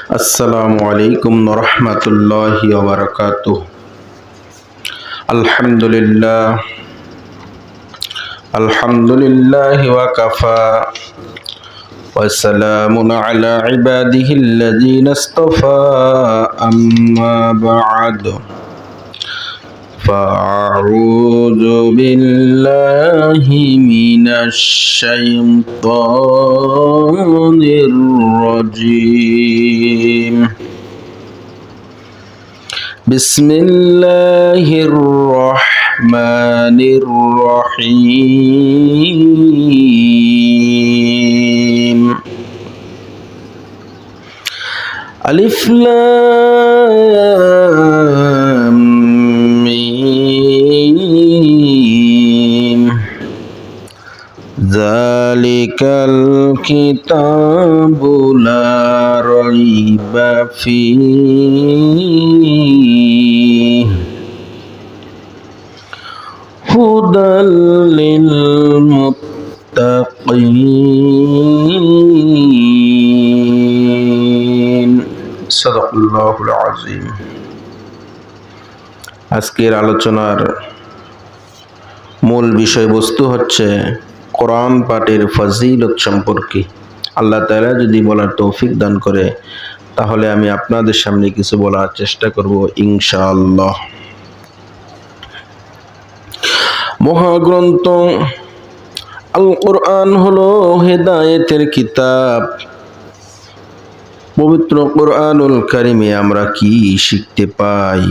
আসসালামু আলাইকুম রহমতুল্লাহি ওয়া বারাকাতুহু। আলহামদুলিল্লাহ ওয়া কাফা ওয়া সালামুন আলা ইবাদিহিল্লাযীনা ইসতাফা আম্মা বা'দ। ফাআউযু বিল্লাহি মিনাশ শাইতানির রাজীম। বিসমিল্লাহির রহমানির রহিম। আলিফ লাম মিম। যালিকাল কিতাবু লা রাইবা ফীহি হুদাল লিল মুত্তাকিন। সাদাকাল্লাহুল আযীম। আজকের আলোচনার মূল বিষয়বস্তু হচ্ছে কোরআন পাঠের ফজিলত সম্পর্কে। আল্লাহ তাআলা যদি বলার তৌফিক দান করে তাহলে আমি আপনাদের সামনে কিছু বলার চেষ্টা করব ইনশাআল্লাহ। মহাগ্রন্থ আল কোরআন হলো হেদায়েতের কিতাব। পবিত্র কোরআনুল কারিমে আমরা কি শিখতে পাই?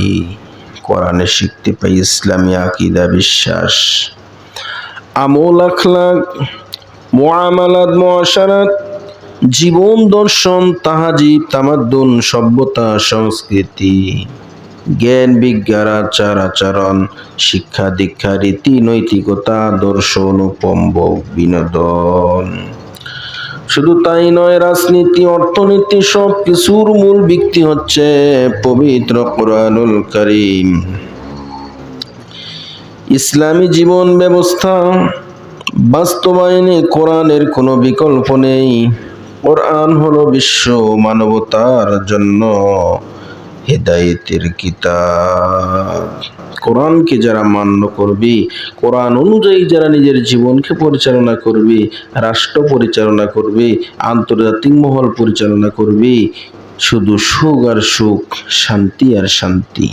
কোরআনে শিখতে পাই ইসলামী আকীদা, বিশ্বাস, আমল, আখলাক, মুআমালাত, মুআশারাত, জীবন দর্শন, তাহাজিব, তামাদ্দুন, সভ্যতা, সংস্কৃতি, জ্ঞান, বিজ্ঞান, আচার আচরণ, শিক্ষা দীক্ষা, রীতি নৈতিকতা, আদর্শ, অনুপম্ব, বিনোদন। শুধু তাই নয়, রাজনীতি, অর্থনীতি, সব কিছুর মূল ভিত্তি হচ্ছে পবিত্র কোরআনুল কারীম। ইসলামী জীবন ব্যবস্থা বাস্তবায়নে কোরআনের কোনো বিকল্প নেই। কোরআন হলো বিশ্ব মানবতার জন্য হেদায়েতের কিতাব। কোরআনকে যারা মান্য করবে, কোরআন অনুযায়ী যারা নিজের জীবনকে পরিচালনা করবে, রাষ্ট্র পরিচালনা করবে, আন্তর্জাতিক মহল পরিচালনা করবে, শুধু সুখ আর সুখ, শান্তি আর শান্তি।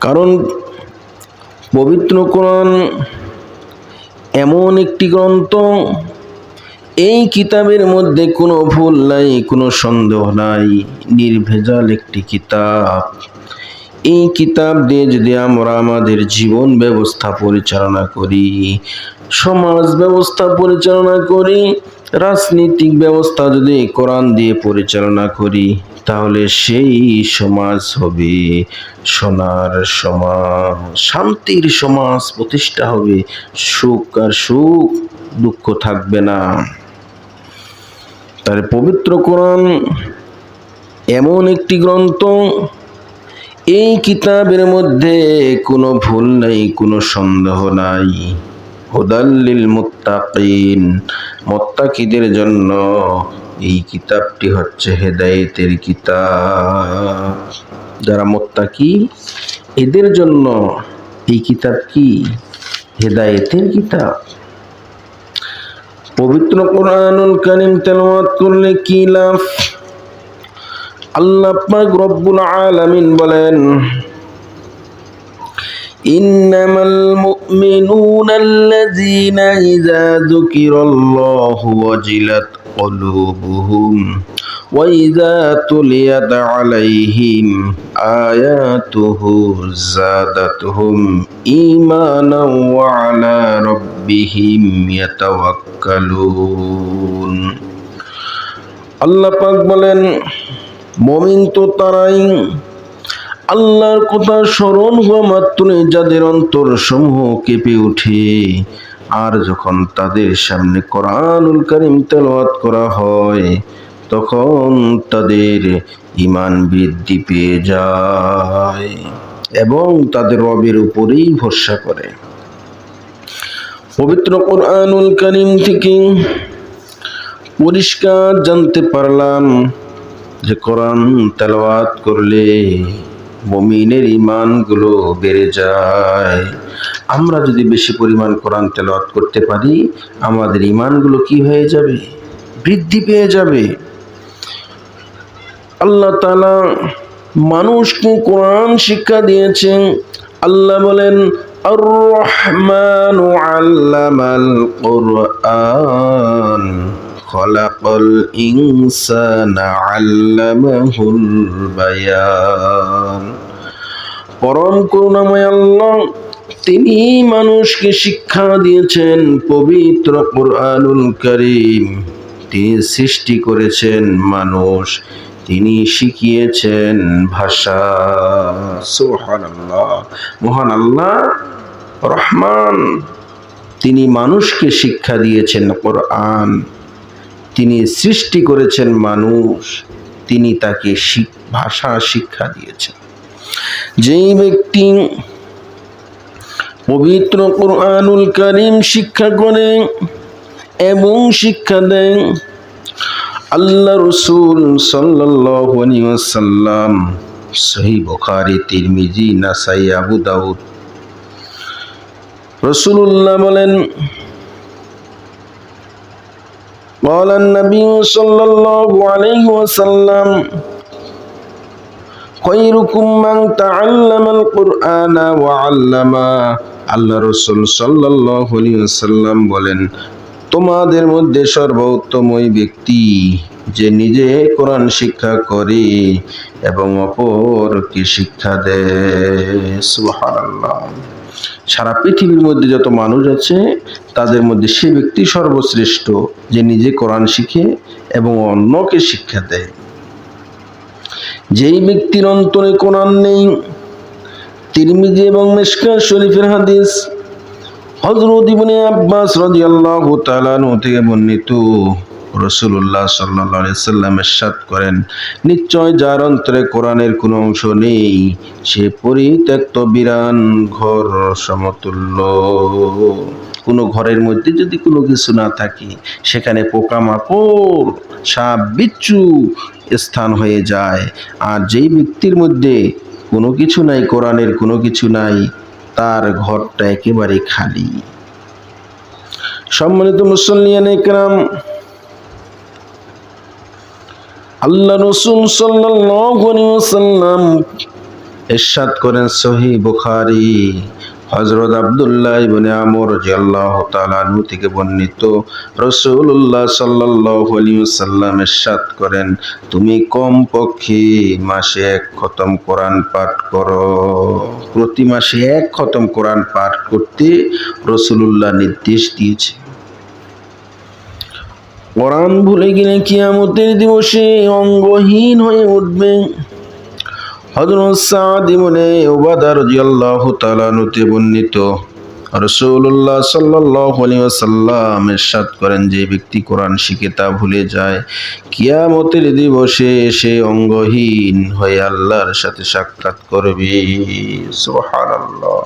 কারণ পবিত্র কোরআন এমন একটি গ্রন্থ, এই কিতাবের মধ্যে কোনো ভুল নাই, কোনো সন্দেহ নাই, নির্ভেজাল একটি কিতাব। এই কিতাব দিয়ে যদি আমরা আমাদের জীবন ব্যবস্থা পরিচালনা করি, সমাজ ব্যবস্থা পরিচালনা করি, রাজনৈতিক ব্যবস্থা যদি কোরআন দিয়ে পরিচালনা করি, তাহলে সেই সমাজ হবে সোনার সমাজ, শান্তির সমাজ প্রতিষ্ঠা হবে। সুখ আর সুখ, দুঃখ থাকবে না। তার পবিত্র কোরআন এমন একটি গ্রন্থ, এই কিতাবের মধ্যে কোনো ভুল নাই, কোনো সন্দেহ নাই। হুদাল লিল মুত্তাকিন, মুত্তাকিদের জন্য এই কিতাবটি হচ্ছে হেদায়েতের কিতাব। যারা মুত্তাকি, এদের জন্য এই কিতাব কি? হেদায়েতের কিতাব। পবিত্র কোরআনুল কারীম তেলাওয়াত করলে কি লাভ? আল্লাহ পাক রব্বুল আলামিন বলেন, ইন্নামাল মুমিনুনা আল্লাযীনা ইযা যুকিরাল্লাহু ওয়াজিলাত কুলুবুহুম ওয়া ইযা তুলিয়াত আলাইহিম আয়াতুহু যাদাতুহুম ঈমানাও ওয়া আলা রাব্বিহিম ইয়াতাওয়াক্কালুন। আল্লাহ পাক বলেন, মুমিন তো তারাই আল্লাহর কথা স্মরণ হওয়া মাত্রই যাদের অন্তর সমূহ কেঁপে ওঠে, আর যখন তাদের সামনে কোরআনুল কারীম তেলাওয়াত করা হয় তখন তাদের ঈমান বৃদ্ধি পেয়ে যায় এবং তাদের রবের উপরেই ভরসা করে। পবিত্র কোরআনুল কারীম থেকে পরিষ্কার জানতে পারলাম যে কোরআন তেলাওয়াত করলে মুমিনের ঈমানগুলো বেড়ে যায়। আমরা যদি বেশি পরিমাণ কোরআন তেলাওয়াত করতে পারি, আমাদের ঈমানগুলো কি হয়ে যাবে? বৃদ্ধি পেয়ে যাবে। আল্লাহ তাআলা মানুষকে কোরআন শিক্ষা দিয়েছেন। আল্লাহ বলেন, আর রহমানু আল্লামাল কুরআন খলাকাল ইনসানা আল্লামাহুল বায়ান। পরম করুণাময় আল্লাহ, তিনি মানুষকে শিক্ষা দিয়েছেন পবিত্র কুরআনুল কারীম। তিনি সৃষ্টি করেছেন মানুষ, তিনি শিখিয়েছেন ভাষা। সুবহানাল্লাহ। মহান আল্লাহ রহমান, তিনি মানুষকে শিক্ষা দিয়েছেন কোরআন, তিনি সৃষ্টি করেছেন মানুষ, তিনি তাকে ভাষা শিক্ষা দিয়েছেন। যেই ব্যক্তি পবিত্র কুরআনুল কারীম শিক্ষা করে এবং শিক্ষা দেন, আল্লাহ রাসূল সাল্লাল্লাহু আলাইহি ওয়াসাল্লাম সহিহ বুখারী, তিরমিজি, নাসাই, আবু দাউদ, রাসূলুল্লাহ বলেন, قال النبي صلى الله عليه وسلم خيركم من تعلم القرآن وعلمه। আল্লাহ রাসূল সাল্লাল্লাহু আলাইহি ওয়াসাল্লাম বলেন, তোমাদের মধ্যে সর্বোত্তম ওই ব্যক্তি যে নিজে কোরআন শিক্ষা করে এবং অপরকে শিক্ষা দেয়। সুবহানাল্লাহ। সারা পৃথিবীর মধ্যে যত মানুষ আছে তাদের মধ্যে সে ব্যক্তি সর্বশ্রেষ্ঠ যে নিজে কোরআন শিখে এবং অন্যকে শিক্ষা দেয়। যেই ব্যক্তির অন্তরে কোরআন নেই, তিরমিজি এবং মিশকাত শরীফের হাদিস, হযরত ইবনে আব্বাস রাদিয়াল্লাহু তাআলা আনহু থেকে বর্ণিত, রাসূলুল্লাহ সাল্লাল্লাহু আলাইহি সাল্লাম ইরশাদ করেন, নিশ্চয় যার অন্তরে কোরআনের কোনো অংশ নেই, সে পরিত্যক্ত বিরান ঘর সমতুল্য। কোনো ঘরের মধ্যে যদি কোনো কিছু না থাকে, সেখানে পোকামাকড়, সাপ বিচ্ছু স্থান হয়ে যায়। আর যেই ব্যক্তির মধ্যে কোনো কিছু নাই, কোরআনের কোনো কিছু নাই, তার ঘরটা একেবারে খালি। সম্মানিত মুসল্লিয়ানে কেরাম, আল্লাহ রাসূল সাল্লাল্লাহু আলাইহি ওয়াসাল্লাম ইরশাদ করেন সহিহ বুখারী, হযরত আব্দুল্লাহ ইবনে আমর রাদিয়াল্লাহু তাআলা আনহু থেকে বর্ণিত, রাসূলুল্লাহ সাল্লাল্লাহু আলাইহি ওয়াসাল্লাম ইরশাদ করেন, তুমি কমপক্ষে মাসে 1 খতম কোরআন পাঠ করো। প্রতি মাসে 1 খতম কোরআন পাঠ করতে রাসূলুল্লাহ নির্দেশ দিয়েছে। কোরআন ভুলে গেলে কিয়ামতের দিবসে অঙ্গহীন হয়ে উঠবে। হযরত সাদ ইবনে উবাদা রাদিয়াল্লাহু তাআলা আনহু থেকে বর্ণিত, রাসূলুল্লাহ সাল্লাল্লাহু আলাইহি ওয়াসাল্লাম ইরশাদ করেন, যে ব্যক্তি কোরআন শিখে তা ভুলে যায়, কিয়ামতের দিবসে সে অঙ্গহীন হয়ে আল্লাহর সাথে সাক্ষাৎ করবে। সুবহানাল্লাহ।